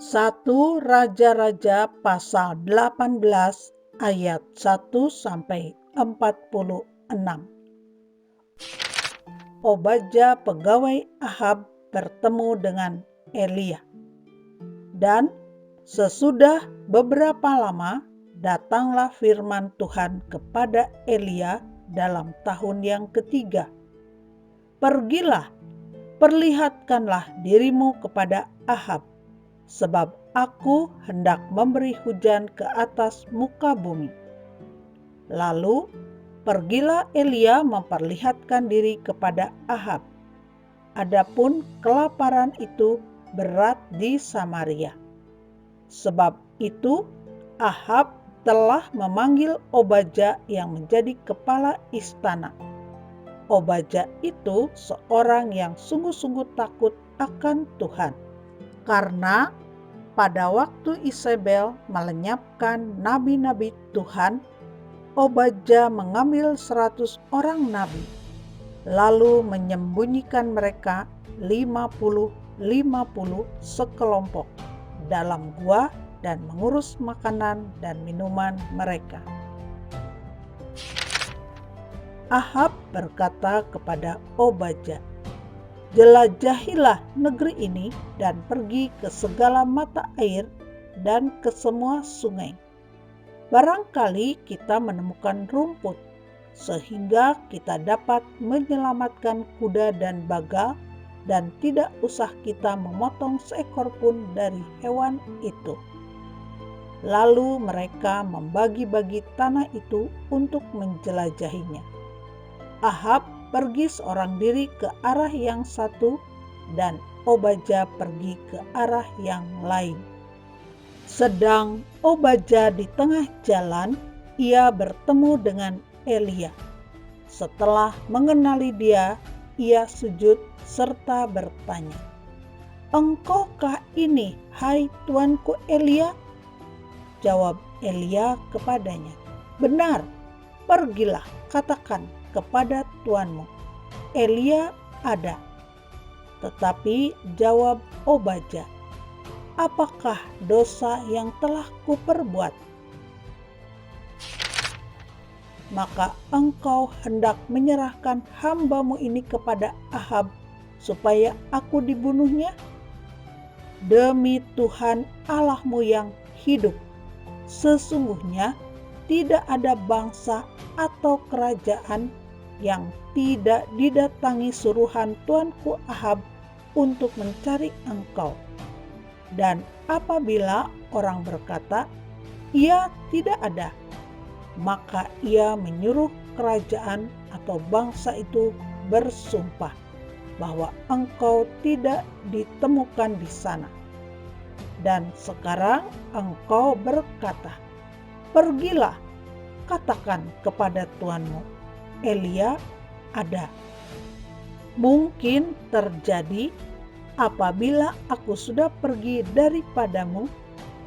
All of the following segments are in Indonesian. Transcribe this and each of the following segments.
1 Raja-Raja pasal 18 ayat 1-46. Obadja pegawai Ahab bertemu dengan Elia. Dan sesudah beberapa lama datanglah firman Tuhan kepada Elia dalam tahun yang ketiga. Pergilah, perlihatkanlah dirimu kepada Ahab, sebab aku hendak memberi hujan ke atas muka bumi. Lalu pergilah Elia memperlihatkan diri kepada Ahab. Adapun kelaparan itu berat di Samaria. Sebab itu Ahab telah memanggil Obadja yang menjadi kepala istana. Obadja itu seorang yang sungguh-sungguh takut akan Tuhan. Karena pada waktu Isabel melenyapkan nabi-nabi Tuhan, Obadja mengambil 100 orang nabi, lalu menyembunyikan mereka 50 sekelompok dalam gua dan mengurus makanan dan minuman mereka. Ahab berkata kepada Obadja, "Jelajahilah negeri ini dan pergi ke segala mata air dan ke semua sungai. Barangkali kita menemukan rumput, sehingga kita dapat menyelamatkan kuda dan bagal, dan tidak usah kita memotong seekor pun dari hewan itu." Lalu mereka membagi-bagi tanah itu untuk menjelajahinya. Ahab pergi seorang diri ke arah yang satu, dan Obadja pergi ke arah yang lain. Sedang Obadja di tengah jalan, ia bertemu dengan Elia. Setelah mengenali dia, ia sujud serta bertanya, "Engkaukah ini, hai tuanku Elia?" Jawab Elia kepadanya, "Benar, pergilah katakan kepada tuanmu, Elia ada." Tetapi jawab Obadja, "Apakah dosa yang telah kuperbuat? Maka engkau hendak menyerahkan hambamu ini kepada Ahab supaya aku dibunuhnya? Demi Tuhan Allahmu yang hidup, sesungguhnya tidak ada bangsa atau kerajaan yang tidak didatangi suruhan tuanku Ahab untuk mencari engkau. Dan apabila orang berkata, 'Ia tidak ada,' maka ia menyuruh kerajaan atau bangsa itu bersumpah bahwa engkau tidak ditemukan di sana. Dan sekarang engkau berkata, 'Pergilah, katakan kepada tuanmu, Elia ada.' Mungkin terjadi apabila aku sudah pergi daripadamu,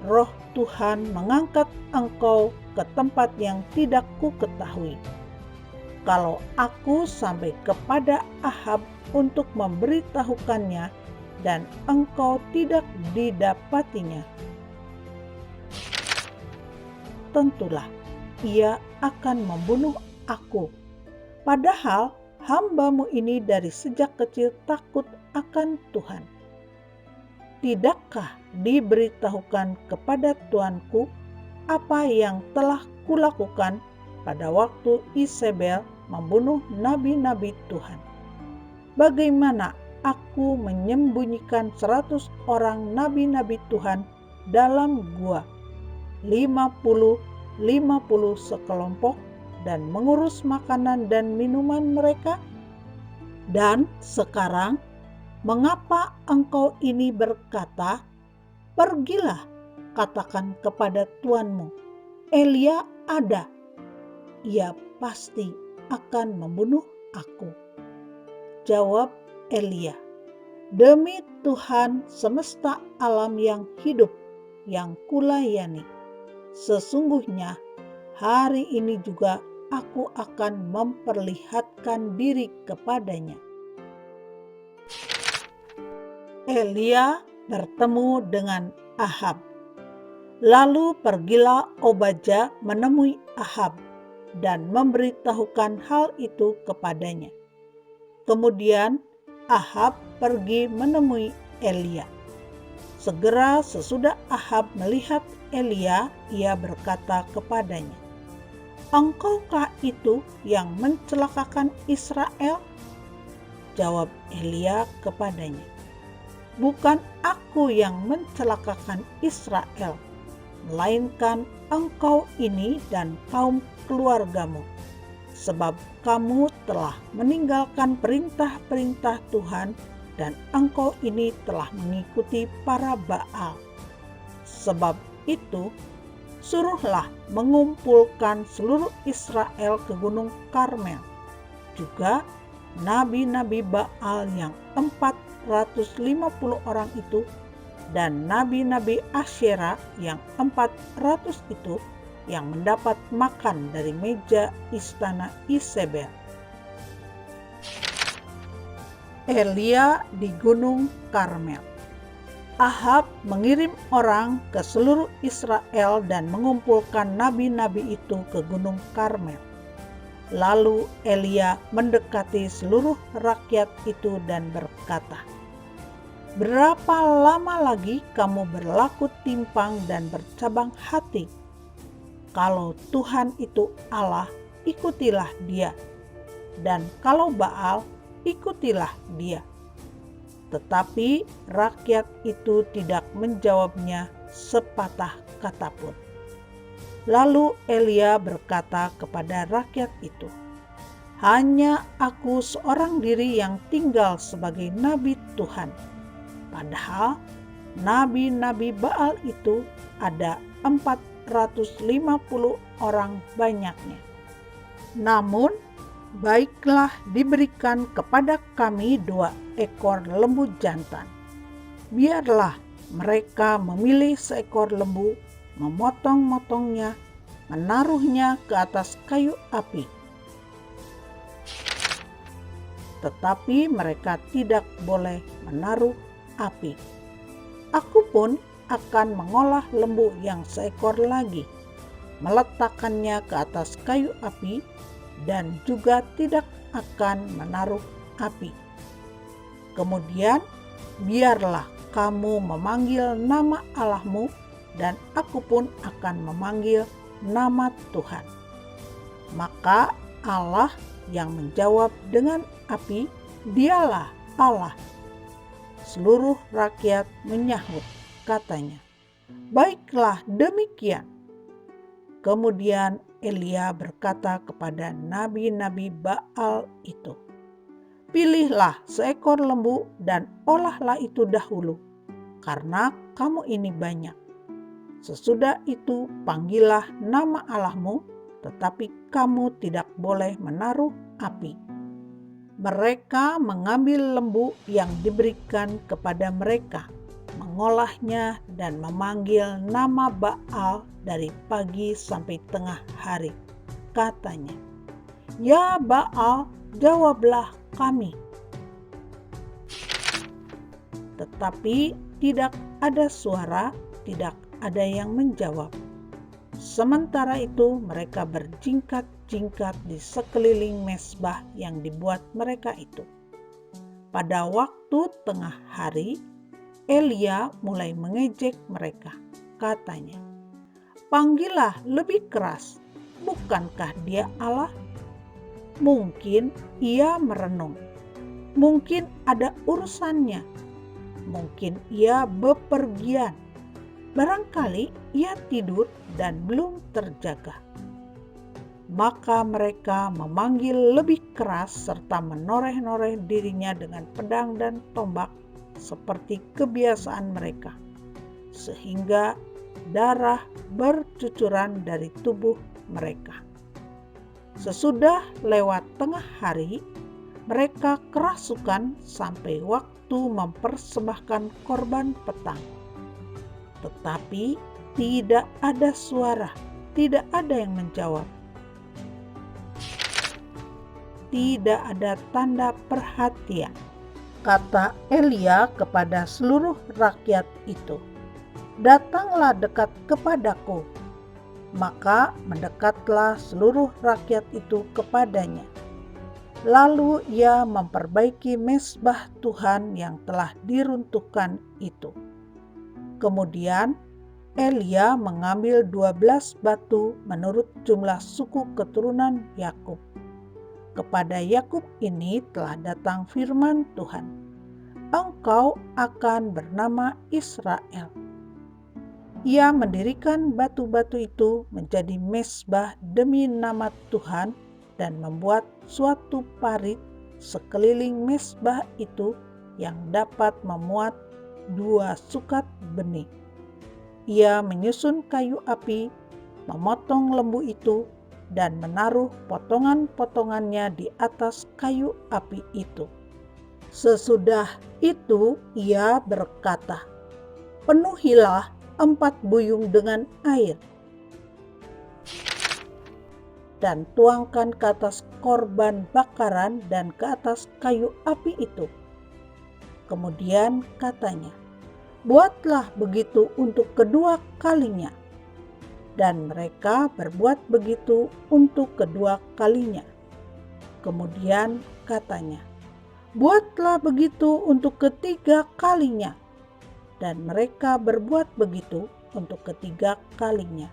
Roh Tuhan mengangkat engkau ke tempat yang tidak kuketahui. Kalau aku sampai kepada Ahab untuk memberitahukannya, dan engkau tidak didapatinya, tentulah ia akan membunuh aku. Padahal hambamu ini dari sejak kecil takut akan Tuhan. Tidakkah diberitahukan kepada tuanku apa yang telah kulakukan pada waktu Isabel membunuh nabi-nabi Tuhan? Bagaimana aku menyembunyikan 100 orang nabi-nabi Tuhan dalam gua, 50 sekelompok, dan mengurus makanan dan minuman mereka? Dan sekarang, mengapa engkau ini berkata, 'Pergilah, katakan kepada tuanmu, Elia ada'? Ia pasti akan membunuh aku." Jawab Elia, "Demi Tuhan semesta alam yang hidup, yang kulayani, sesungguhnya hari ini juga aku akan memperlihatkan diri kepadanya." Elia bertemu dengan Ahab. Lalu pergilah Obadja menemui Ahab dan memberitahukan hal itu kepadanya. Kemudian Ahab pergi menemui Elia. Segera sesudah Ahab melihat Elia, ia berkata kepadanya, "Engkaukah itu yang mencelakakan Israel?" Jawab Elia kepadanya, "Bukan aku yang mencelakakan Israel, melainkan engkau ini dan kaum keluargamu, sebab kamu telah meninggalkan perintah-perintah Tuhan dan engkau ini telah mengikuti para Baal. Sebab itu, suruhlah mengumpulkan seluruh Israel ke Gunung Karmel, juga nabi-nabi Baal yang 450 orang itu, dan nabi-nabi Asyera yang 400 itu, yang mendapat makan dari meja istana Isebel." Elia di Gunung Karmel. Ahab mengirim orang ke seluruh Israel dan mengumpulkan nabi-nabi itu ke Gunung Karmel. Lalu Elia mendekati seluruh rakyat itu dan berkata, "Berapa lama lagi kamu berlaku timpang dan bercabang hati? Kalau Tuhan itu Allah, ikutilah Dia, dan kalau Baal, ikutilah dia." Tetapi rakyat itu tidak menjawabnya sepatah kata pun. Lalu Elia berkata kepada rakyat itu, "Hanya aku seorang diri yang tinggal sebagai nabi Tuhan, padahal nabi-nabi Baal itu ada 450 orang banyaknya. Namun baiklah diberikan kepada kami 2 ekor lembu jantan. Biarlah mereka memilih seekor lembu, memotong-motongnya, menaruhnya ke atas kayu api. Tetapi mereka tidak boleh menaruh api. Aku pun akan mengolah lembu yang seekor lagi, meletakkannya ke atas kayu api, dan juga tidak akan menaruh api. Kemudian biarlah kamu memanggil nama Allahmu, dan aku pun akan memanggil nama Tuhan." Maka Allah yang menjawab dengan api, "Dialah Allah." Seluruh rakyat menyahut, katanya, "Baiklah demikian." Kemudian Elia berkata kepada nabi-nabi Baal itu, "Pilihlah seekor lembu dan olahlah itu dahulu, karena kamu ini banyak. Sesudah itu panggillah nama Allahmu, tetapi kamu tidak boleh menaruh api." Mereka mengambil lembu yang diberikan kepada mereka, mengolahnya dan memanggil nama Baal dari pagi sampai tengah hari. Katanya, "Ya Baal, jawablah kami." Tetapi tidak ada suara, tidak ada yang menjawab. Sementara itu mereka berjingkat-jingkat di sekeliling mezbah yang dibuat mereka itu. Pada waktu tengah hari, Elia mulai mengejek mereka. Katanya, "Panggillah lebih keras, bukankah dia Allah? Mungkin ia merenung, mungkin ada urusannya, mungkin ia bepergian, barangkali ia tidur dan belum terjaga." Maka mereka memanggil lebih keras serta menoreh-noreh dirinya dengan pedang dan tombak seperti kebiasaan mereka, sehingga darah bercucuran dari tubuh mereka. Sesudah lewat tengah hari, mereka kerasukan sampai waktu mempersembahkan korban petang. Tetapi tidak ada suara, tidak ada yang menjawab. Tidak ada tanda perhatian. Kata Elia kepada seluruh rakyat itu, "Datanglah dekat kepadaku." Maka mendekatlah seluruh rakyat itu kepadanya. Lalu ia memperbaiki mezbah Tuhan yang telah diruntuhkan itu. Kemudian Elia mengambil 12 batu menurut jumlah suku keturunan Yakub. Kepada Yakub ini telah datang firman Tuhan, "Engkau akan bernama Israel." Ia mendirikan batu-batu itu menjadi mezbah demi nama Tuhan dan membuat suatu parit sekeliling mezbah itu yang dapat memuat 2 sukat benih. Ia menyusun kayu api, memotong lembu itu, dan menaruh potongan-potongannya di atas kayu api itu. Sesudah itu ia berkata, "Penuhilah 4 buyung dengan air, dan tuangkan ke atas korban bakaran dan ke atas kayu api itu." Kemudian katanya, "Buatlah begitu untuk kedua kalinya." Dan mereka berbuat begitu untuk kedua kalinya. Kemudian katanya, "Buatlah begitu untuk ketiga kalinya." Dan mereka berbuat begitu untuk ketiga kalinya.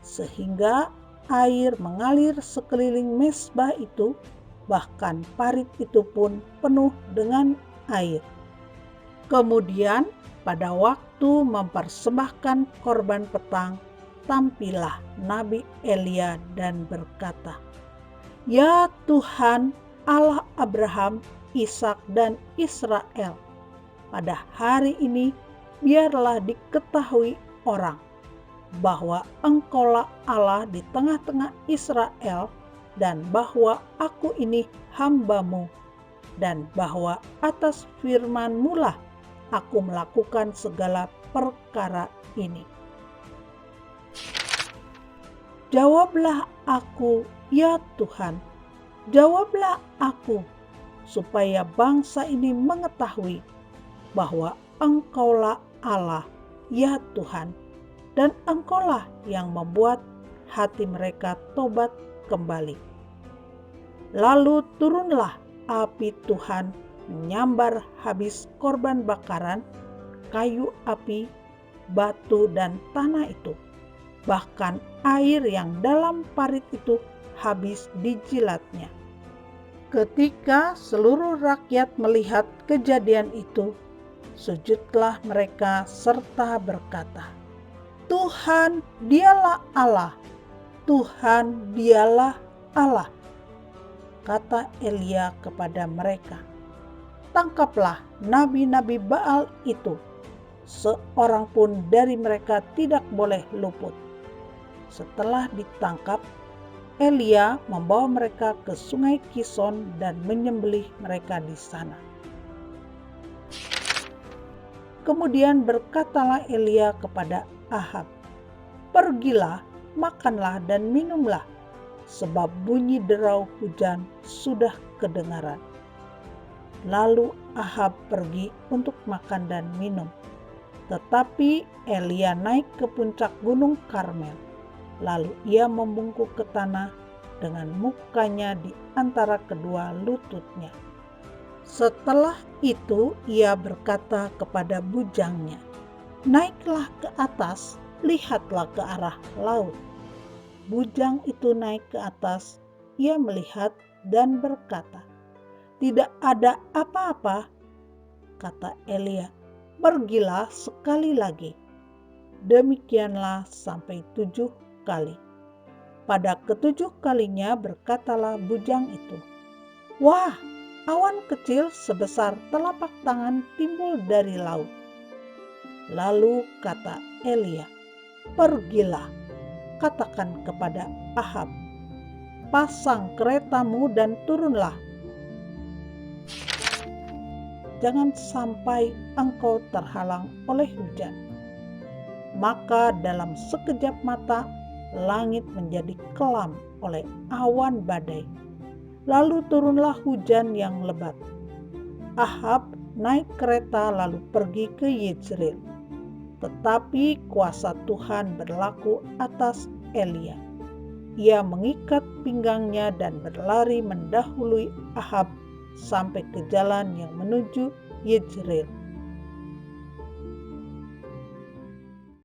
Sehingga air mengalir sekeliling mezbah itu, bahkan parit itu pun penuh dengan air. Kemudian pada waktu mempersembahkan korban petang, tampillah Nabi Elia dan berkata, "Ya Tuhan, Allah Abraham, Ishak dan Israel, pada hari ini biarlah diketahui orang bahwa Engkaulah Allah di tengah-tengah Israel, dan bahwa aku ini hamba-Mu, dan bahwa atas firman-Mu lah aku melakukan segala perkara ini. Jawablah aku, ya Tuhan, jawablah aku, supaya bangsa ini mengetahui bahwa Engkaulah Allah, ya Tuhan, dan Engkaulah yang membuat hati mereka tobat kembali." Lalu turunlah api Tuhan menyambar habis korban bakaran, kayu api, batu, dan tanah itu. Bahkan air yang dalam parit itu habis dijilatnya. Ketika seluruh rakyat melihat kejadian itu, sujudlah mereka serta berkata, "Tuhan, dialah Allah, Tuhan, dialah Allah." Kata Elia kepada mereka, "Tangkaplah nabi-nabi Baal itu, seorang pun dari mereka tidak boleh luput." Setelah ditangkap, Elia membawa mereka ke sungai Kison dan menyembelih mereka di sana. Kemudian berkatalah Elia kepada Ahab, "Pergilah, makanlah dan minumlah, sebab bunyi derau hujan sudah kedengaran." Lalu Ahab pergi untuk makan dan minum. Tetapi Elia naik ke puncak gunung Karmel. Lalu ia membungkuk ke tanah dengan mukanya di antara kedua lututnya. Setelah itu ia berkata kepada bujangnya, "Naiklah ke atas, lihatlah ke arah laut." Bujang itu naik ke atas, ia melihat dan berkata, "Tidak ada apa-apa." Kata Elia, "Pergilah sekali lagi." Demikianlah sampai 7 kali. Pada ketujuh kalinya berkatalah bujang itu, "Wah, awan kecil sebesar telapak tangan timbul dari laut." Lalu kata Elia, "Pergilah, katakan kepada Ahab, pasang keretamu dan turunlah. Jangan sampai engkau terhalang oleh hujan." Maka dalam sekejap mata langit menjadi kelam oleh awan badai. Lalu turunlah hujan yang lebat. Ahab naik kereta lalu pergi ke Yezreel. Tetapi kuasa Tuhan berlaku atas Elia. Ia mengikat pinggangnya dan berlari mendahului Ahab sampai ke jalan yang menuju Yezreel.